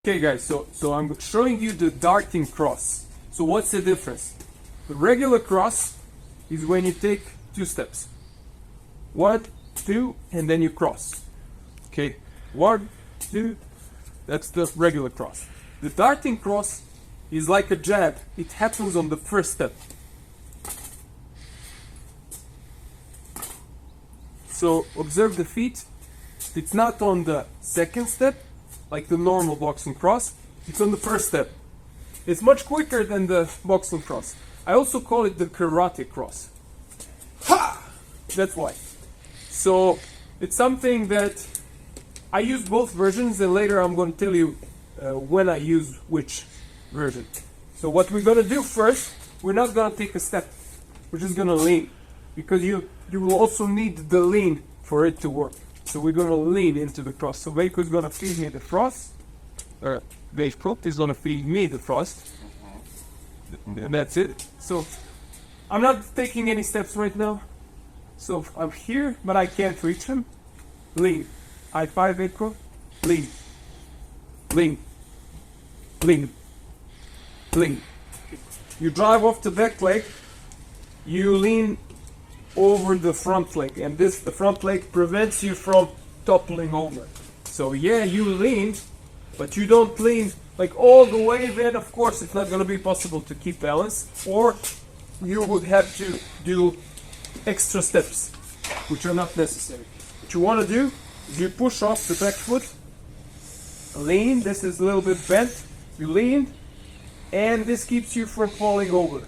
Okay guys, so I'm showing you the darting cross. So what's the difference? The regular cross is when you take 2 steps. 1, 2, and then you cross. Okay, 1, 2, that's the regular cross. The darting cross is like a jab. It happens on the first step. So observe the feet. It's not on the second step, like the normal boxing cross. It's on the first step. It's much quicker than the boxing cross. I also call it the karate cross. Ha! That's why. So it's something that I use both versions, and later I'm going to tell you when I use which version. So what we're going to do first, we're not going to take a step. We're just going to lean, because you will also need the lean for it to work. So we're going to lean into the cross. So Veiko is going to feed me the cross. Veiko is going to feed me the cross. And that's it. So I'm not taking any steps right now. So I'm here, but I can't reach him. Lean. I5 Veiko. Lean. Lean. Lean. Lean. You drive off the back leg. You lean over the front leg, and the front leg prevents you from toppling over. So yeah, you lean, but you don't lean like all the way. Then of course it's not going to be possible to keep balance, or you would have to do extra steps which are not necessary. What you want to do is you push off the back foot, lean. This is a little bit bent. You lean, and this keeps you from falling over.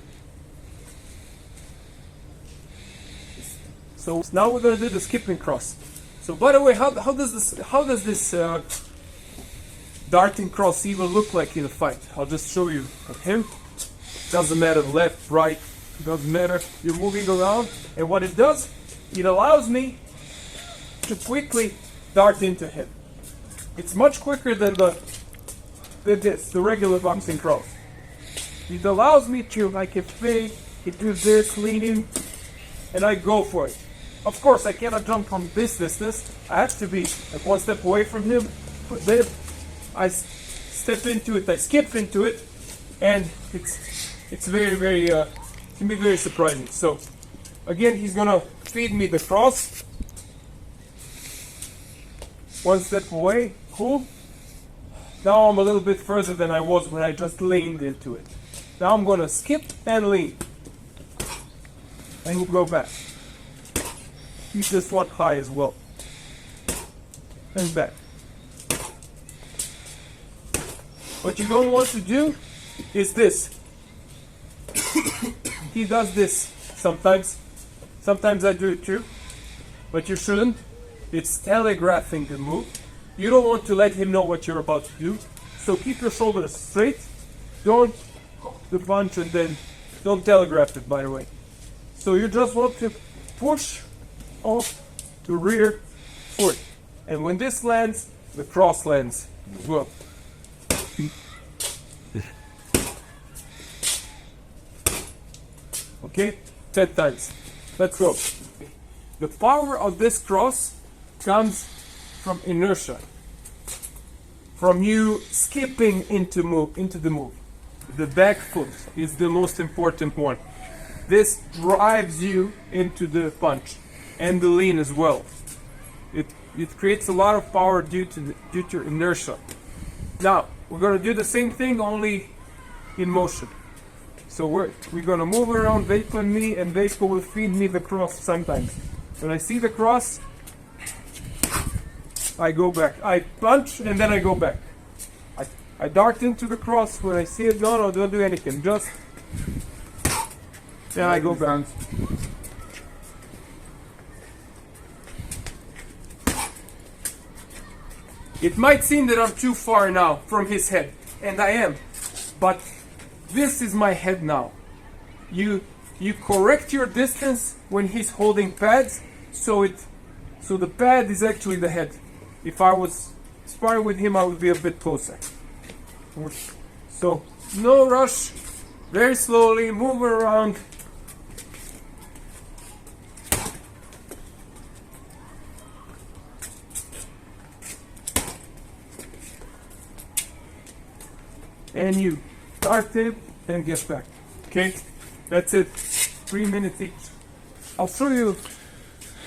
So now we're going to do the skipping cross. So by the way, how does this darting cross even look like in a fight? I'll just show you him. Doesn't matter left, right, doesn't matter. You're moving around, and what it does, it allows me to quickly dart into him. It's much quicker than the regular boxing cross. It allows me to, I can fake, it do this, leaning, and I go for it. Of course, I cannot jump from this distance. I have to be like 1 step away from him. But then I step into it, I skip into it, and it's very can be very surprising. So again, he's gonna feed me the cross. 1 step away, cool. Now I'm a little bit further than I was when I just leaned into it. Now I'm gonna skip and lean, and we'll go back. Keep this one high as well. And back. What you don't want to do is this. He does this sometimes. Sometimes I do it too. But you shouldn't. It's telegraphing the move. You don't want to let him know what you're about to do. So keep your shoulders straight. Don't the punch, and then don't telegraph it, by the way. So you just want to push off the rear foot, and when this lands, the cross lands as well. Okay, 10 times. Let's go. The power of this cross comes from inertia, from you skipping into the move. The back foot is the most important one. This drives you into the punch. And the lean as well. It creates a lot of power due to inertia. Now we're going to do the same thing, only in motion. So we're going to move around Veiko and me, and Veiko will feed me the cross sometimes. When I see the cross, I go back. I punch and then I go back. I dart into the cross. When I see it gone, I don't do anything. Just then I go back. It might seem that I'm too far now from his head, and I am, but this is my head now. You correct your distance when he's holding pads, so the pad is actually the head. If I was sparring with him, I would be a bit closer. So no rush, very slowly, move around. and you dart it and get back. Okay, that's it. 3 minutes each. I'll show you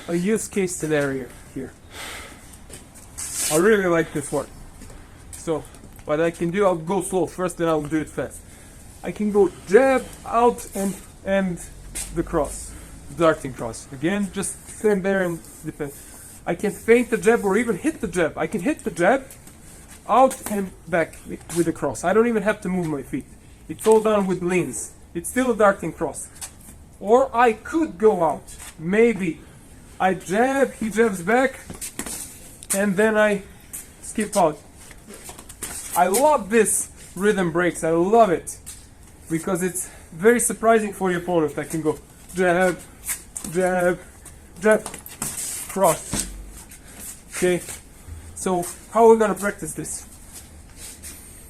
a use case scenario here. I really like this one. So what I can do, I'll go slow first, then I'll do it fast. I can go jab, out, and the cross, darting cross. Again, just stand there and defend. I can feint the jab or even hit the jab. I can hit the jab, out and back with the cross. I don't even have to move my feet. It's all done with leans. It's still a darting cross. Or I could go out. Maybe I jab, he jabs back, and then I skip out. I love this rhythm breaks. I love it because it's very surprising for your opponent. I can go jab, jab, jab, cross. Okay, so how are we gonna practice this?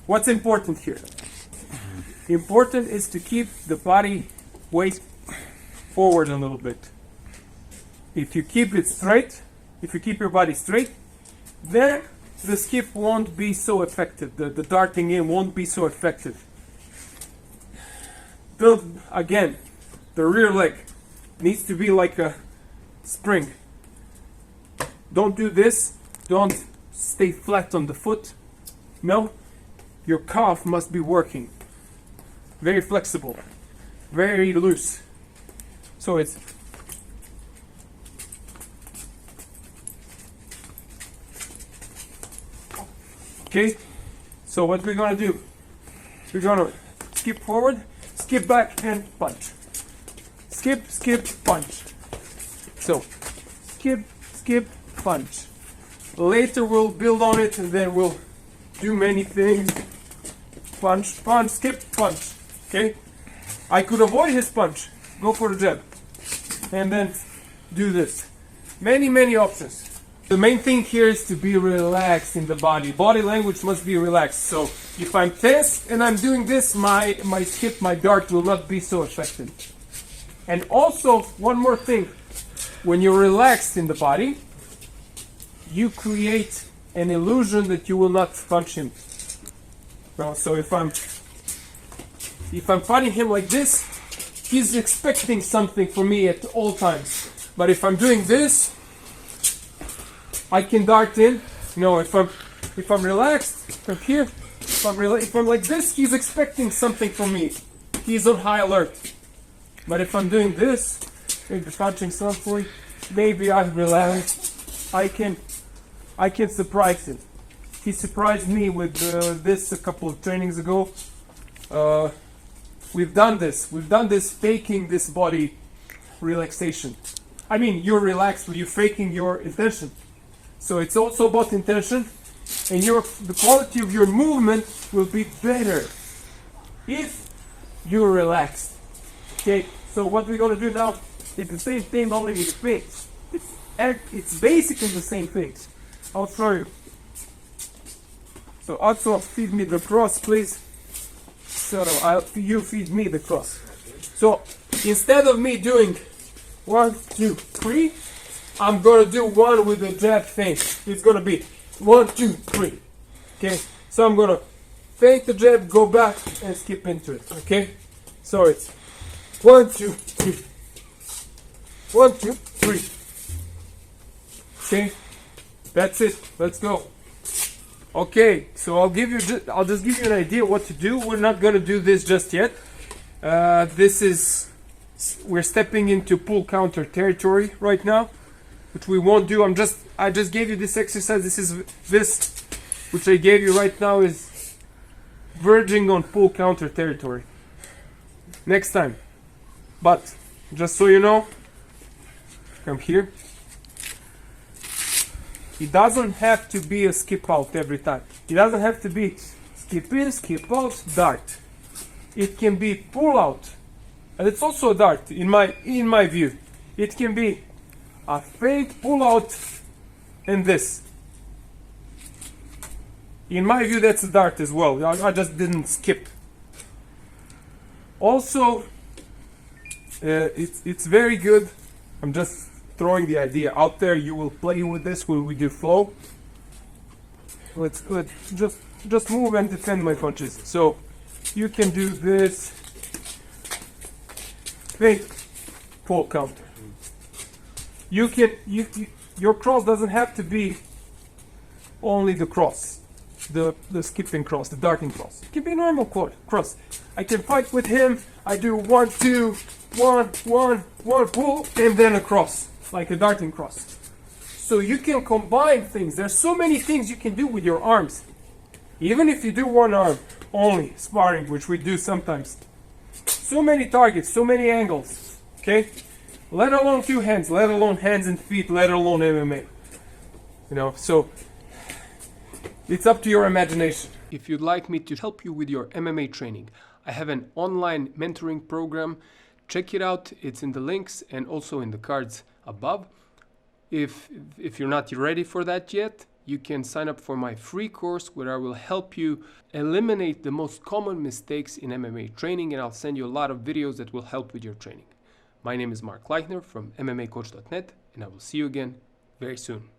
What's important here? Important is to keep the body weight forward a little bit. If you keep it straight, if you keep your body straight, then the skip won't be so effective. The darting in won't be so effective. Build again. The rear leg needs to be like a spring. Don't do this. Don't stay flat on the foot. No, your calf must be working. Very flexible, very loose. So it's okay. So what we're gonna do? We're gonna skip forward, skip back, and punch. Skip, skip, punch. So skip, skip, punch. Later we'll build on it, and then we'll do many things. Punch, punch, skip, punch. Okay? I could avoid his punch. Go for the jab. And then do this. Many, many options. The main thing here is to be relaxed in the body. Body language must be relaxed. So if I'm tense and I'm doing this, my skip, my dart will not be so effective. And also, one more thing. When you're relaxed in the body, you create an illusion that you will not punch him. Well, so if I'm fighting him like this, he's expecting something from me at all times. But if I'm doing this, I can dart in. You know, if I'm relaxed from here, if I'm like this, he's expecting something from me. He's on high alert. But if I'm doing this, maybe punching softly, maybe I'm relaxed. I can surprise him. He surprised me with this a couple of trainings ago. We've done this faking this body relaxation. I mean, you're relaxed, but you're faking your intention. So it's also about intention, and the quality of your movement will be better if you're relaxed. Okay, so what we're gonna do now is the same thing, only with fakes. It's basically the same things. I'll show you. So also feed me the cross, please. So you feed me the cross. So instead of me doing 1, 2, 3, I'm gonna do one with the jab feint. It's gonna be 1, 2, 3. Okay. So I'm gonna feint the jab, go back, and skip into it. Okay. So it's 1, 2, 3. 1, 2, 3. Okay. That's it. Let's go. Okay, so I'll just give you an idea what to do. We're not gonna do this just yet. We're stepping into pull counter territory right now, which we won't do. I just gave you this exercise. This which I gave you right now is verging on pull counter territory. Next time, but just so you know, come here. It doesn't have to be a skip out every time. It doesn't have to be skip in, skip out, dart. It can be pull out, and it's also a dart in my view. It can be a fake pull out and this. In my view, that's a dart as well. I just didn't skip. Also, it's very good. I'm just throwing the idea out there. You will play with this when we do flow. Let's just just move and defend my punches. So you can do this fake pull counter. You can your cross doesn't have to be only the cross, the skipping cross, the darting cross. It can be a normal cross. I can fight with him. I do 1, 2, 1, 1, 1, pull, and then a cross, like a darting cross. So you can combine things. There's so many things you can do with your arms. Even if you do one arm only sparring, which we do sometimes. So many targets, so many angles. Okay? Let alone two hands, let alone hands and feet, let alone MMA. You know, so it's up to your imagination. If you'd like me to help you with your MMA training, I have an online mentoring program. Check it out. It's in the links and also in the cards above. If you're not ready for that yet, you can sign up for my free course where I will help you eliminate the most common mistakes in MMA training, and I'll send you a lot of videos that will help with your training. My name is Mark Leichner from MMAcoach.net, and I will see you again very soon.